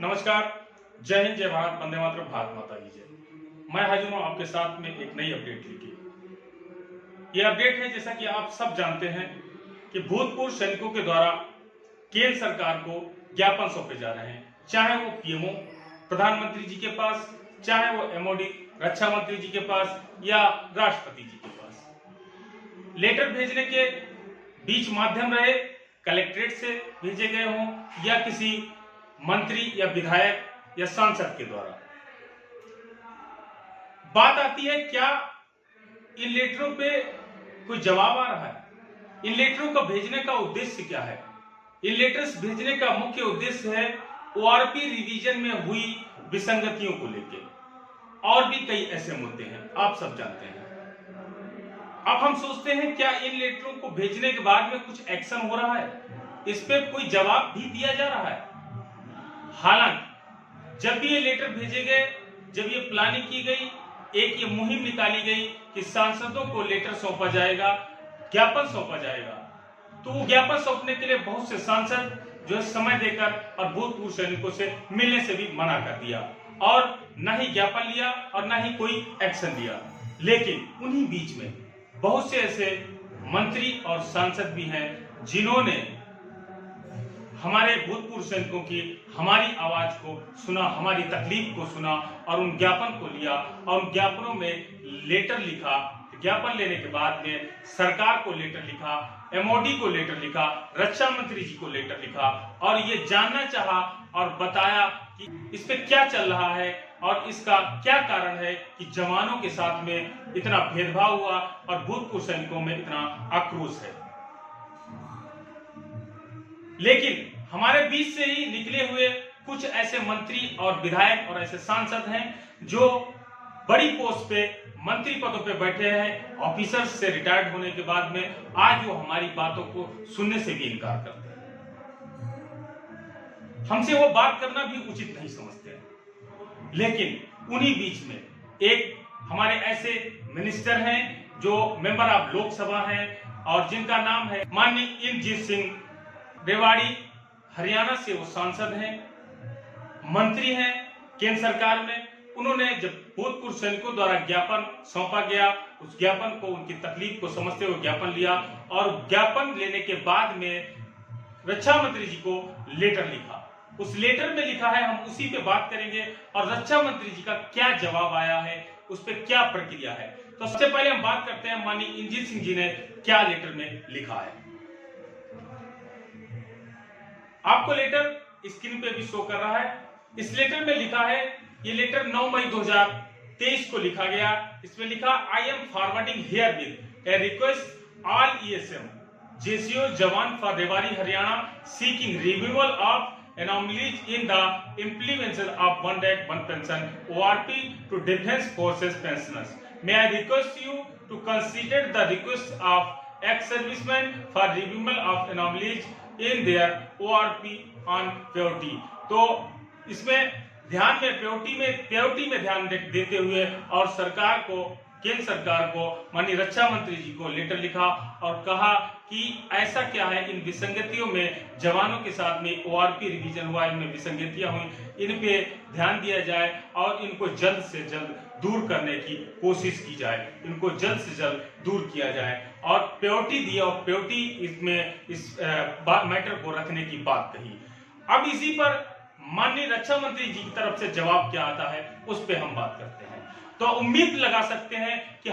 नमस्कार, जय हिंद, जय भारत, वंदे मातरम, भारत माता की जय। मैं हाजिर हूं आपके साथ में एक नई अपडेट लेके। ये अपडेट है, जैसा कि आप सब जानते हैं कि भूतपूर्व सैनिकों के द्वारा केंद्र सरकार को ज्ञापन सौंपे जा रहे हैं, चाहे वो पीएमओ प्रधानमंत्री जी के पास, चाहे वो एमओडी रक्षा मंत्री जी के पास या राष्ट्रपति जी के पास। लेटर भेजने के बीच माध्यम रहे, कलेक्ट्रेट से भेजे गए हों या किसी मंत्री या विधायक या सांसद के द्वारा। बात आती है, क्या इन लेटरों पे कोई जवाब आ रहा है? इन लेटरों का भेजने का उद्देश्य क्या है? इन लेटर्स भेजने का मुख्य उद्देश्य है ओआरपी रिवीजन में हुई विसंगतियों को लेकर, और भी कई ऐसे मुद्दे हैं, आप सब जानते हैं। अब हम सोचते हैं, क्या इन लेटरों को भेजने के बाद में कुछ एक्शन हो रहा है? इस पे कोई जवाब भी दिया जा रहा है? हालांकि जब भी ये लेटर भेजे गए, जब ये प्लानिंग की गई, एक ये मुहिम निकाली गई कि सांसदों को लेटर सौंपा जाएगा, ज्ञापन सौंपा जाएगा, तो वो ज्ञापन सौंपने के लिए बहुत से सांसद जो है समय देकर और भूतपूर्व सैनिकों से मिलने से भी मना कर दिया और न ही ज्ञापन लिया और न ही कोई एक्शन लिया। लेकिन उन्हीं बीच में बहुत से ऐसे मंत्री और सांसद भी हैं जिन्होंने हमारे भूतपूर्व सैनिकों की हमारी आवाज को सुना, हमारी तकलीफ को सुना और उन ज्ञापन को लिया और उन ज्ञापनों में लेटर लिखा। ज्ञापन लेने के बाद में सरकार को लेटर लिखा, एमओडी को लेटर लिखा, रक्षा मंत्री जी को लेटर लिखा और ये जानना चाहा और बताया कि इस पे क्या चल रहा है और इसका क्या कारण है कि जवानों के साथ में इतना भेदभाव हुआ और भूतपूर्व सैनिकों में इतना आक्रोश है। लेकिन हमारे बीच से ही निकले हुए कुछ ऐसे मंत्री और विधायक और ऐसे सांसद हैं जो बड़ी पोस्ट पे, मंत्री पदों पे बैठे हैं, ऑफिसर्स से रिटायर्ड होने के बाद में आज वो हमारी बातों को सुनने से भी इनकार करते हैं। हमसे वो बात करना भी उचित नहीं समझते हैं। लेकिन उन्हीं बीच में एक हमारे ऐसे मिनिस्टर हैं जो मेंबर ऑफ लोकसभा हैं और जिनका नाम है माननीय इंद्रजीत सिंह रेवाड़ी, हरियाणा से वो सांसद हैं, मंत्री हैं केंद्र सरकार में। उन्होंने जब भूतपूर्व सैनिकों द्वारा ज्ञापन सौंपा गया, उस ज्ञापन को, उनकी तकलीफ को समझते हुए ज्ञापन लिया और ज्ञापन लेने के बाद में रक्षा मंत्री जी को लेटर लिखा। उस लेटर में लिखा है, हम उसी पे बात करेंगे और रक्षा मंत्री जी का क्या जवाब आया है, उस पर क्या प्रक्रिया है। तो सबसे पहले हम बात करते हैं माननीय इंद्रजीत सिंह जी ने क्या लेटर में लिखा है। आपको लेटर स्क्रीन पे भी शो कर रहा है। इस लेटर में लिखा है, ये लेटर 9 मई 2023 को लिखा गया। इसमें लिखा, I am forwarding here with a request all ESM JCO जवान for Rewari Haryana seeking removal of anomalies in the implementation of one rank one pension ORP to defense forces pensioners. May I request you to consider the request of ex-servicemen for removal of anomalies in their ORP on POT. तो इसमें ध्यान में पेओटी में ध्यान देते हुए और सरकार को, केंद्र सरकार को, माननीय रक्षा मंत्री जी को लेटर लिखा और कहा कि ऐसा क्या है, इन विसंगतियों में जवानों के साथ में ओआरपी रिवीजन हुआ, इनमें विसंगतियां हुई, इन पे ध्यान दिया जाए और इनको जल्द से जल्द दूर करने की कोशिश की जाए, इनको जल्द से जल्द दूर किया जाए और पेओटी दी और पेओटी इसमें इस मैटर को रखने की बात कही। अब इसी पर माननीय रक्षा मंत्री जी की तरफ से जवाब क्या आता है, उस पे हम बात करते हैं। तो उम्मीद लगा सकते हैं कि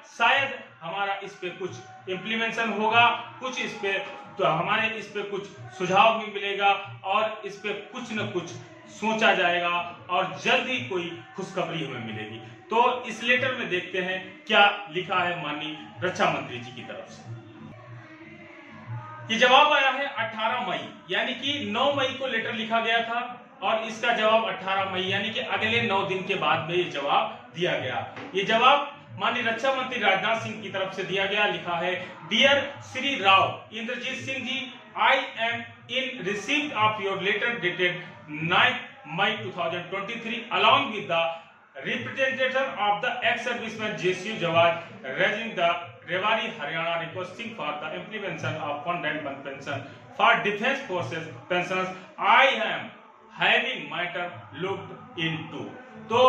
शायद हमारा इस पे कुछ इम्प्लीमेंटेशन होगा, कुछ इस पे, तो हमारे इस पे कुछ सुझाव भी मिलेगा और इस पे कुछ न कुछ सोचा जाएगा और जल्द ही कोई खुशखबरी हमें मिलेगी। तो इस लेटर में देखते हैं क्या लिखा है माननीय रक्षा मंत्री जी की तरफ से। ये जवाब आया है 18 मई, यानी कि 9 मई को लेटर लिखा गया था और इसका जवाब 18 मई यानी कि अगले 9 दिन के बाद में ये जवाब दिया गया। ये जवाब माननीय रक्षा मंत्री राजनाथ सिंह की तरफ से दिया गया। लिखा है, dear Shri Rao Inderjit Singh ji, I am in received of your letter dated 9 May 2023 along with the representation of the ex-serviceman JCU Jawad raising the Rewari Haryana requesting for the implementation of one rank one pension for defense forces pensioners. I am having matter looked into. तो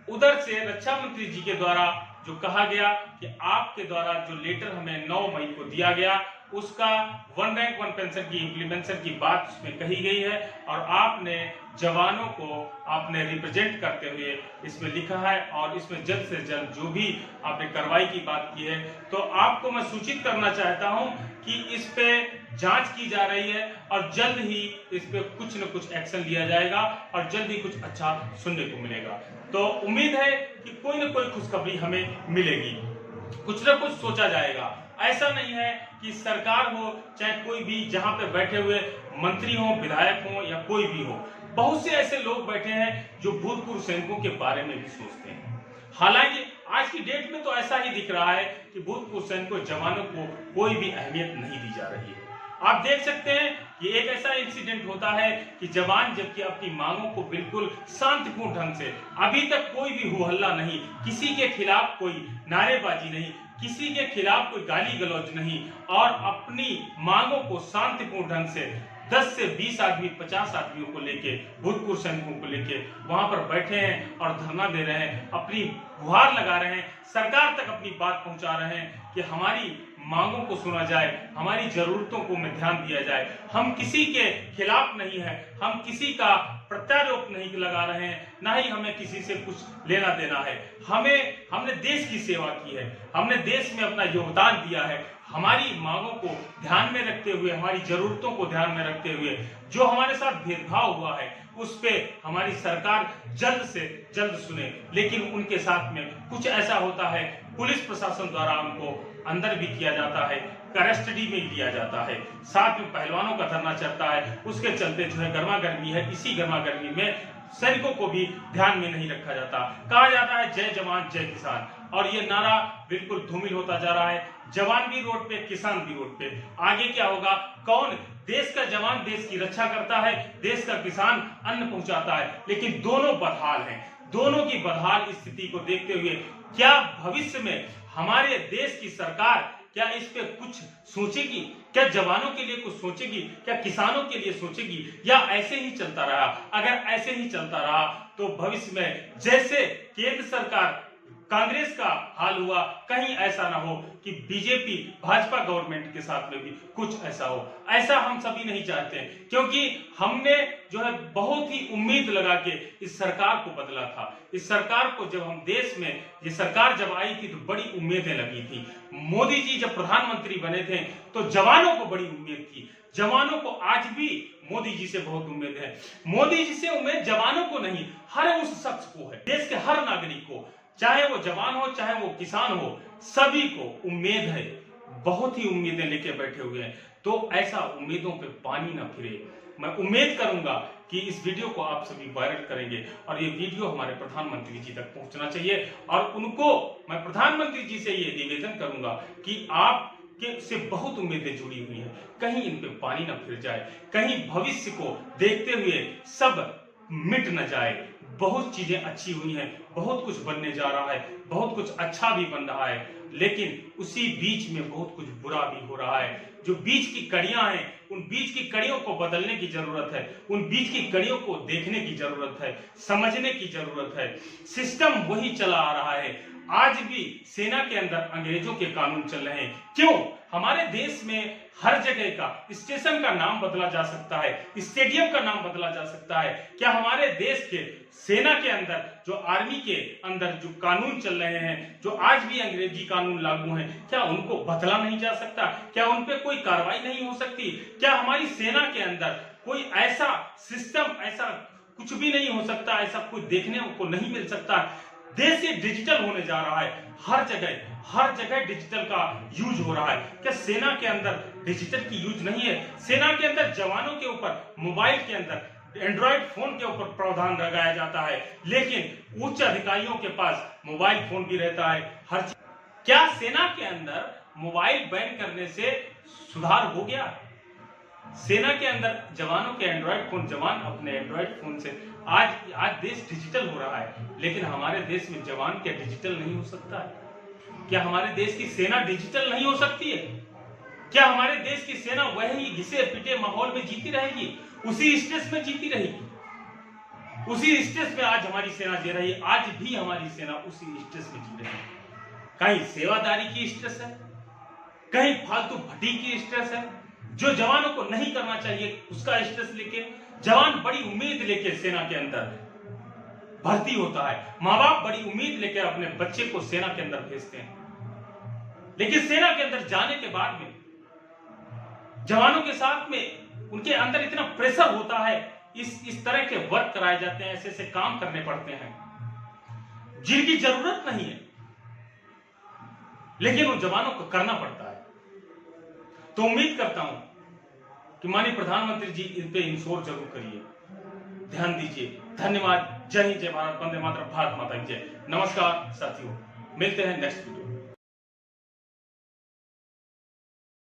उधर से रक्षा मंत्री जी के द्वारा जो कहा गया कि आपके द्वारा जो लेटर हमें 9 मई को दिया गया उसका 1 रैंक 1 पेंशन की इम्प्लीमेंटेशन की बात उसमें कही गई है और आपने जवानों को आपने रिप्रेजेंट करते हुए इसमें लिखा है और इसमें जल्द से जल्द जो भी आपने कार्रवाई की बात की है तो आपको मैं सूचित करना चाहता हूं कि इस पे जांच की जा रही है और जल्द ही इस पे कुछ न कुछ एक्शन लिया जाएगा और जल्द ही कुछ अच्छा सुनने को मिलेगा। तो उम्मीद है कि कोई न कोई खुशखबरी हमें मिलेगी, कुछ न कुछ सोचा जाएगा। ऐसा नहीं है कि सरकार हो चाहे कोई भी जहां पे बैठे हुए मंत्री हो, विधायक हो या कोई भी हो, बहुत से ऐसे लोग बैठे हैं जो भूतपूर्व सैनिकों के बारे में भी सोचते हैं। हालांकि आज की डेट में तो ऐसा ही दिख रहा है कि भूतपूर्व सैनिकों जवानों को कोई भी अहमियत नहीं दी जा रही है। आप देख सकते हैं कि एक ऐसा इंसिडेंट होता है कि जवान जबकि अपनी मांगों को बिल्कुल शांतिपूर्ण ढंग से, अभी तक कोई भी हो हल्ला नहीं, किसी के खिलाफ कोई नारेबाजी नहीं, किसी के खिलाफ कोई गाली गलौज नहीं और अपनी मांगों को शांतिपूर्ण ढंग से 10 से 20 आदमी 50 आदमियों को लेके भूतपूर्व सैनिकों को लेके वहां पर बैठे हैं और धरना दे रहे हैं, अपनी गुहार लगा रहे हैं, सरकार तक अपनी बात पहुंचा रहे हैं कि हमारी मांगों को सुना जाए, हमारी जरूरतों को में ध्यान दिया जाए। हम किसी के खिलाफ नहीं है, हम किसी का प्रत्यारोप नहीं लगा रहे हैं, ना ही हमें किसी से कुछ लेना देना है। हमने देश की सेवा की है, हमने देश में अपना योगदान दिया है। हमारी मांगों को ध्यान में रखते हुए, हमारी जरूरतों को ध्यान में रखते हुए जो हमारे साथ भेदभाव हुआ है उस पे हमारी सरकार जल्द से जल्द सुने। लेकिन उनके साथ में कुछ ऐसा होता है, पुलिस प्रशासन द्वारा उनको अंदर भी किया जाता है, कस्टडी में लिया जाता है, साथ में पहलवानों का धरना चलता है, उसके चलते जो है गर्मा गर्मी है, इसी गर्मा गर्मी में सैनिकों को भी ध्यान में नहीं रखा जाता। कहा जाता है जय जवान जय किसान और ये नारा बिल्कुल धूमिल होता जा रहा है। जवान भी रोड पे, किसान भी रोड पे। आगे क्या होगा? कौन देश का जवान देश की रक्षा करता है, देश का किसान अन्न पहुंचाता है, लेकिन दोनों बदहाल हैं। दोनों की बदहाल स्थिति को देखते हुए क्या भविष्य में हमारे देश की सरकार क्या इस पे कुछ सोचेगी? क्या जवानों के लिए कुछ सोचेगी? क्या किसानों के लिए सोचेगी? या ऐसे ही चलता रहा? अगर ऐसे ही चलता रहा तो भविष्य में जैसे केंद्र सरकार कांग्रेस का हाल हुआ, कहीं ऐसा ना हो कि बीजेपी भाजपा गवर्नमेंट के साथ में भी कुछ ऐसा हो। ऐसा हम सभी नहीं चाहते हैं, क्योंकि हमने जो है बहुत ही उम्मीद लगा के इस सरकार को बदला था। इस सरकार को जब हम देश में ये सरकार जब आई थी तो बड़ी उम्मीदें लगी थी। मोदी जी जब प्रधानमंत्री बने थे तो जवानों को बड़ी उम्मीद थी। जवानों को आज भी मोदी जी से बहुत उम्मीद है। मोदी जी से उम्मीद जवानों को नहीं, हर उस शख्स को है, देश के हर नागरिक को, चाहे वो जवान हो चाहे वो किसान हो, सभी को उम्मीद है। बहुत ही उम्मीदें लेके बैठे हुए हैं, तो ऐसा उम्मीदों पे पानी ना फिरे। मैं उम्मीद करूंगा कि इस वीडियो को आप सभी वायरल करेंगे और ये वीडियो हमारे प्रधानमंत्री जी तक पहुंचना चाहिए और उनको मैं प्रधानमंत्री जी से ये निवेदन करूंगा कि आप से बहुत उम्मीदें जुड़ी हुई हैं, कहीं इन पे पानी ना फिर जाए, कहीं भविष्य को देखते हुए सब मिट न जाए। बहुत चीजें अच्छी हुई हैं, बहुत कुछ बनने जा रहा है, बहुत कुछ अच्छा भी बन रहा है, लेकिन उसी बीच में बहुत कुछ बुरा भी हो रहा है। जो बीच की कड़ियां हैं, उन बीच की कड़ियों को बदलने की जरूरत है, उन बीच की कड़ियों को देखने की जरूरत है, समझने की जरूरत है। सिस्टम वही चला आ रहा है। आज भी सेना के अंदर अंग्रेजों के कानून चल रहे हैं। क्यों? हमारे देश में हर जगह का स्टेशन का नाम बदला जा सकता है, स्टेडियम का नाम बदला जा सकता है। क्या हमारे देश के सेना के अंदर, जो आर्मी के अंदर जो कानून चल रहे हैं, जो आज भी अंग्रेजी कानून लागू हैं, क्या उनको बदला नहीं जा सकता? क्या उन पे कोई कार्रवाई नहीं हो सकती? क्या हमारी सेना के अंदर कोई ऐसा सिस्टम, ऐसा कुछ भी नहीं हो सकता? ऐसा कोई देखने को नहीं मिल सकता? देश ये डिजिटल होने जा रहा है, हर जगह डिजिटल का यूज हो रहा है। क्या सेना के अंदर डिजिटल की यूज नहीं है? सेना के अंदर जवानों के ऊपर मोबाइल के अंदर एंड्रॉइड फोन के ऊपर प्रावधान लगाया जाता है, लेकिन उच्च अधिकारियों के पास मोबाइल फोन भी रहता है। क्या सेना के अंदर मोबाइल बैन करने से सुधार हो गया? सेना के अंदर जवानों के एंड्रॉइड फोन, जवान अपने एंड्रॉइड फोन से आज देश डिजिटल हो रहा है, लेकिन हमारे देश में जवान क्या डिजिटल नहीं हो सकता है? क्या हमारे देश की सेना डिजिटल नहीं हो सकती है? क्या हमारे देश की सेना वही घिसे पिटे माहौल में जीती रहेगी, उसी स्ट्रेस में जीती रहेगी? उसी स्टेज पे आज हमारी सेना जी रही है। आज भी हमारी सेना उसी स्टेज पे जी रही है। कहीं सेवादारी की स्ट्रेस है, कहीं फालतू भट्टी की स्ट्रेस है, जो जवानों को नहीं करना चाहिए उसका स्ट्रेस लेके जवान बड़ी उम्मीद लेके सेना के अंदर भर्ती होता है। माँ बाप बड़ी उम्मीद लेके अपने बच्चे को सेना के अंदर भेजते हैं, लेकिन सेना के अंदर जाने के बाद में जवानों के साथ में उनके अंदर इतना प्रेशर होता है, इस तरह के वर्क कराए जाते हैं, ऐसे ऐसे काम करने पड़ते हैं जिनकी जरूरत नहीं है, लेकिन उन जवानों को करना पड़ता है। तो उम्मीद करता हूं कि माननीय प्रधानमंत्री जी इन पे इंश्योर जरूर करिए, ध्यान दीजिए। धन्यवाद। जय हिंद, जय भारत, वंदे मातरम, भारत माता की जय। नमस्कार साथियों, मिलते हैं नेक्स्ट वीडियो।